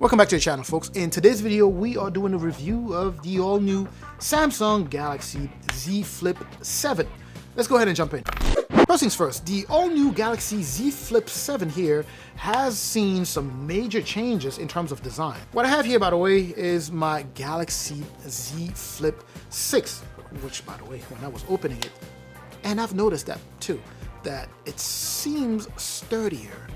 Welcome back to the channel, folks. In today's video, we are doing a review of the all-new Samsung Galaxy Z Flip 7. Let's go ahead and jump in. First things first, the all-new Galaxy Z Flip 7 here has seen some major changes in terms of design. What I have here, by the way, is my Galaxy Z Flip 6, which, by the way, when I was opening it, and I've noticed that too, that it seems sturdier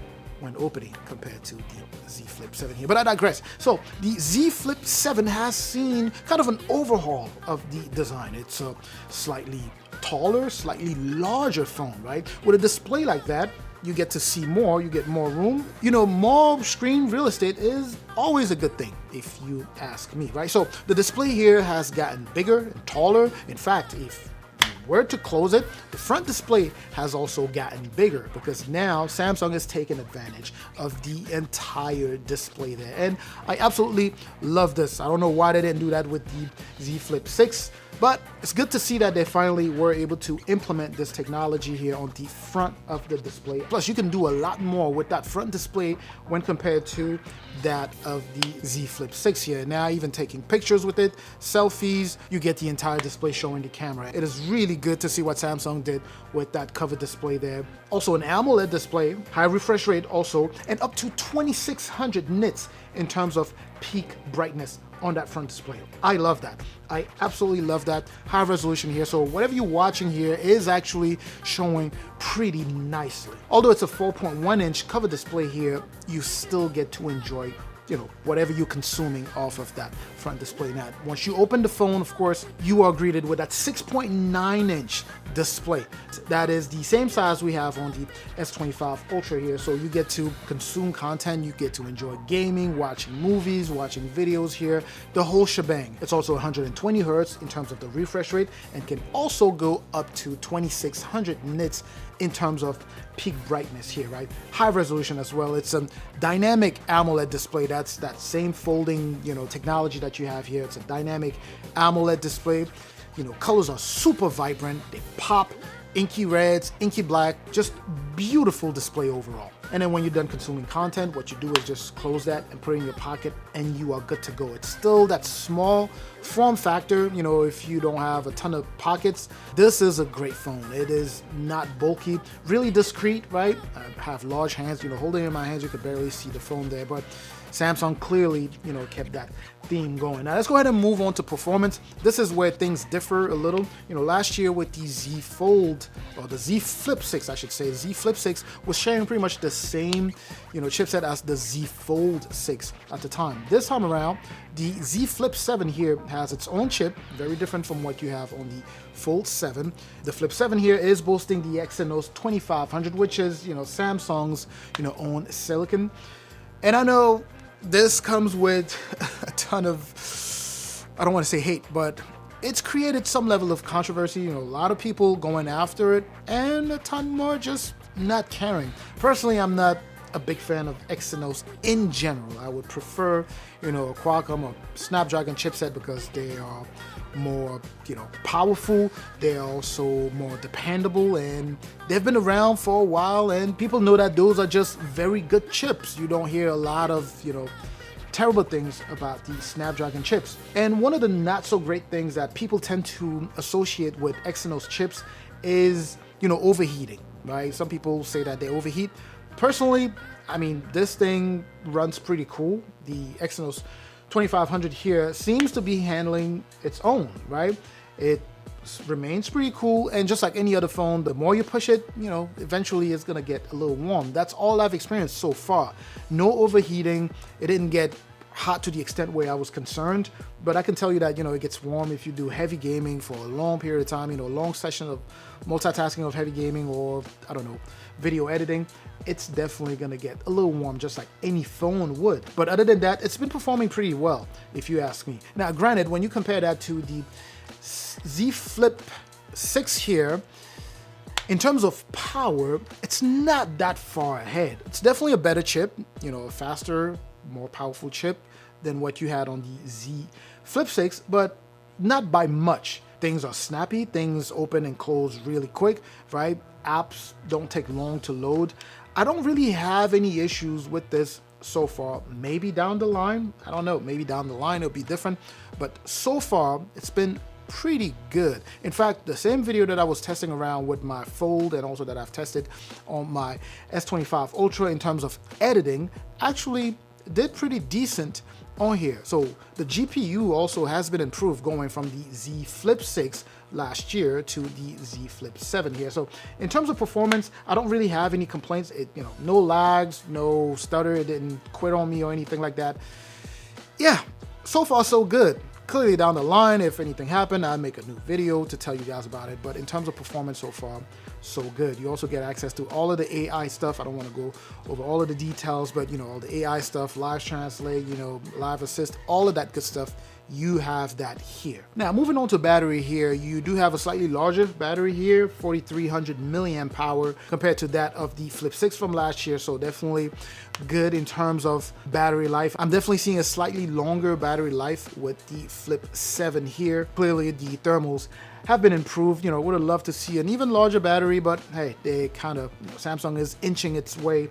when opening compared to the Z Flip 7 here, but I digress. So the Z Flip 7 has seen kind of an overhaul of the design. It's a slightly taller, slightly larger phone, right? With a display like that, you get to see more, you get more room. You know, more screen real estate is always a good thing, if you ask me, right? So the display here has gotten bigger and taller. In fact, if were to close it, the front display has also gotten bigger because now Samsung has taken advantage of the entire display there. And I absolutely love this. I don't know why they didn't do that with the Z Flip 6, but it's good to see that they finally were able to implement this technology here on the front of the display. Plus, you can do a lot more with that front display when compared to that of the Z Flip 6 here. Now, even taking pictures with it, selfies, you get the entire display showing the camera. It is really good to see what Samsung did with that cover display there. Also an AMOLED display, high refresh rate also, and up to 2600 nits in terms of peak brightness on that front display. I love that. I absolutely love that. High resolution here, so whatever you're watching here is actually showing pretty nicely. Although it's a 4.1-inch cover display here, you still get to enjoy, you know, whatever you're consuming off of that front display. Now, once you open the phone, of course, you are greeted with that 6.9-inch display. That is the same size we have on the S25 Ultra here. So you get to consume content, you get to enjoy gaming, watching movies, watching videos here, the whole shebang. It's also 120 Hertz in terms of the refresh rate and can also go up to 2600 nits in terms of peak brightness here, right? High resolution as well. It's a dynamic AMOLED display. That's that same folding, you know, technology that you have here. It's a dynamic AMOLED display. You know, colors are super vibrant. They pop, inky reds, inky black, just beautiful display overall. And then when you're done consuming content, what you do is just close that and put it in your pocket and you are good to go. It's still that small form factor. You know, if you don't have a ton of pockets, this is a great phone. It is not bulky, really discreet, right? I have large hands, you know, holding it in my hands, you could barely see the phone there, but Samsung clearly, you know, kept that theme going. Now let's go ahead and move on to performance. This is where things differ a little. You know, last year with the Z Fold, or the Z Flip 6, I should say, Z Flip 6 was sharing pretty much the same, you know, chipset as the Z Fold 6 at the time. This time around, the Z Flip 7 here has its own chip, very different from what you have on the Fold 7. The Flip 7 here is boasting the Exynos 2500, which is, you know, Samsung's, you know, own silicon. And I know this comes with a ton of, I don't want to say hate, but it's created some level of controversy. You know, a lot of people going after it and a ton more just not caring. Personally, I'm not a big fan of Exynos in general. I would prefer, you know, a Qualcomm or Snapdragon chipset because they are more, you know, powerful. They're also more dependable and they've been around for a while and people know that those are just very good chips. You don't hear a lot of, you know, terrible things about the Snapdragon chips. And one of the not so great things that people tend to associate with Exynos chips is, you know, overheating, right? Some people say that they overheat. Personally, I mean, this thing runs pretty cool. The Exynos 2500 here seems to be handling its own, right? It remains pretty cool, and just like any other phone, the more you push it, you know, eventually it's gonna get a little warm. That's all I've experienced so far. No overheating. It didn't get hot to the extent where I was concerned, but I can tell you that, you know, it gets warm if you do heavy gaming for a long period of time, you know, a long session of multitasking of heavy gaming or, I don't know, video editing. It's definitely gonna get a little warm just like any phone would. But other than that, it's been performing pretty well, if you ask me. Now, granted, when you compare that to the Z Flip 6 here, in terms of power, it's not that far ahead. It's definitely a better chip, you know, a faster, more powerful chip than what you had on the Z Flip 6, but not by much. Things are snappy, things open and close really quick, right? Apps don't take long to load. I don't really have any issues with this so far. Maybe down the line, I don't know, maybe down the line it'll be different, but so far it's been pretty good. In fact, the same video that I was testing around with my Fold and also that I've tested on my S25 Ultra in terms of editing actually did pretty decent on here. So the GPU also has been improved going from the Z Flip 6 last year to the Z Flip 7 here. So in terms of performance, I don't really have any complaints. No lags, no stutter, it didn't quit on me or anything like that. Yeah, so far so good. Clearly down the line, if anything happened, I'd make a new video to tell you guys about it. But in terms of performance so far, so good. You also get access to all of the AI stuff. I don't want to go over all of the details, but all the AI stuff, live translate, live assist, all of that good stuff. You have that here. Now, moving on to battery here, you do have a slightly larger battery here, 4,300 milliamp hour compared to that of the Flip 6 from last year. So definitely good in terms of battery life. I'm definitely seeing a slightly longer battery life with the Flip 7 here. Clearly the thermals have been improved. Would have loved to see an even larger battery, but hey, they kind of, Samsung is inching its way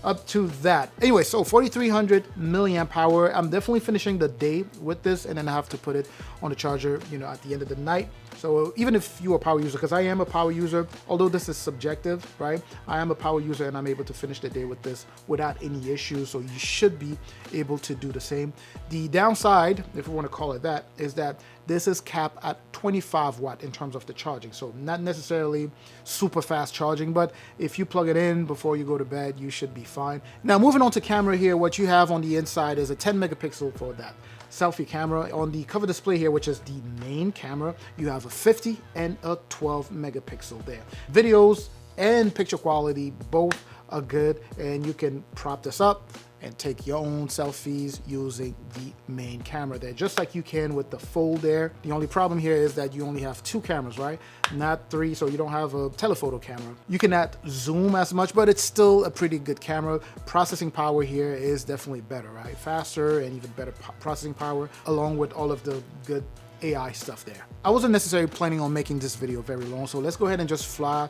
up to that. Anyway, so 4,300 milliamp hour. I'm definitely finishing the day with this, and then I have to put it on the charger, at the end of the night. So even if you're a power user, because I am a power user, although this is subjective, right? I am a power user and I'm able to finish the day with this without any issues. So you should be able to do the same. The downside, if we want to call it that, is that this is capped at 25 watt in terms of the charging. So not necessarily super fast charging, but if you plug it in before you go to bed, you should be fine. Now, moving on to camera here, what you have on the inside is a 10 megapixel for that selfie camera. On the cover display here, which is the main camera, you have a 50 and a 12 megapixel there. Videos and picture quality both are good, and you can prop this up and take your own selfies using the main camera there, just like you can with the Fold there. The only problem here is that you only have 2 cameras, right? Not 3, so you don't have a telephoto camera. You cannot zoom as much, but it's still a pretty good camera. Processing power here is definitely better, right? Faster and even better processing power, along with all of the good AI stuff there. I wasn't necessarily planning on making this video very long, so let's go ahead and just fly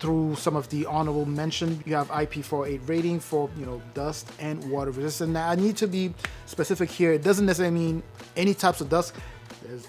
through some of the honorable mention. You have IP48 rating for dust and water resistant. Now I need to be specific here. It doesn't necessarily mean any types of dust. There's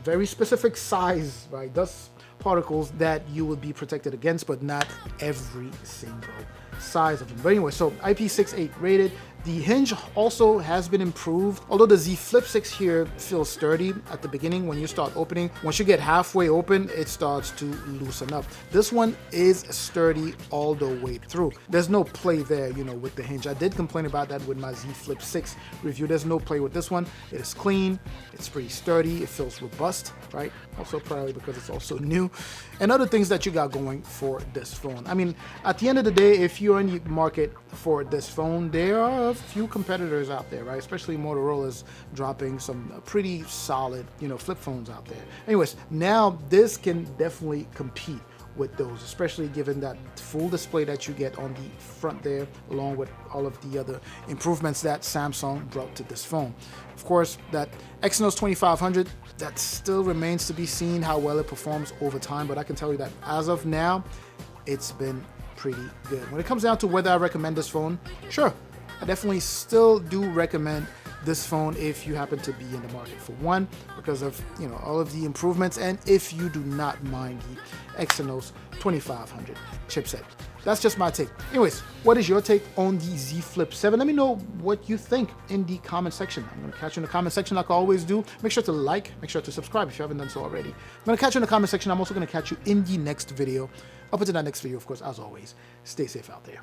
very specific size, right? Dust particles that you would be protected against, but not every single size of them. But anyway, so IP68 rated. The hinge also has been improved. Although the Z Flip 6 here feels sturdy at the beginning when you start opening, once you get halfway open, it starts to loosen up. This one is sturdy all the way through. There's no play there, with the hinge. I did complain about that with my Z Flip 6 review. There's no play with this one. It is clean. It's pretty sturdy. It feels robust, right? Also probably because it's also new. And other things that you got going for this phone. I mean, at the end of the day, if you're in the market for this phone, there are a few competitors out there, right? Especially Motorola's dropping some pretty solid, flip phones out there. Anyways, now this can definitely compete with those, especially given that full display that you get on the front there, along with all of the other improvements that Samsung brought to this phone. Of course, that Exynos 2500, that still remains to be seen how well it performs over time, but I can tell you that as of now, it's been pretty good. When it comes down to whether I recommend this phone, sure, I definitely still do recommend this phone if you happen to be in the market for one, because of all of the improvements, and if you do not mind the Exynos 2500 chipset. That's just my take. Anyways, what is your take on the Z Flip 7? Let me know what you think in the comment section. I'm gonna catch you in the comment section like I always do. Make sure to like, make sure to subscribe if you haven't done so already. I'm gonna catch you in the comment section. I'm also gonna catch you in the next video. Up until that next video, of course, as always, stay safe out there.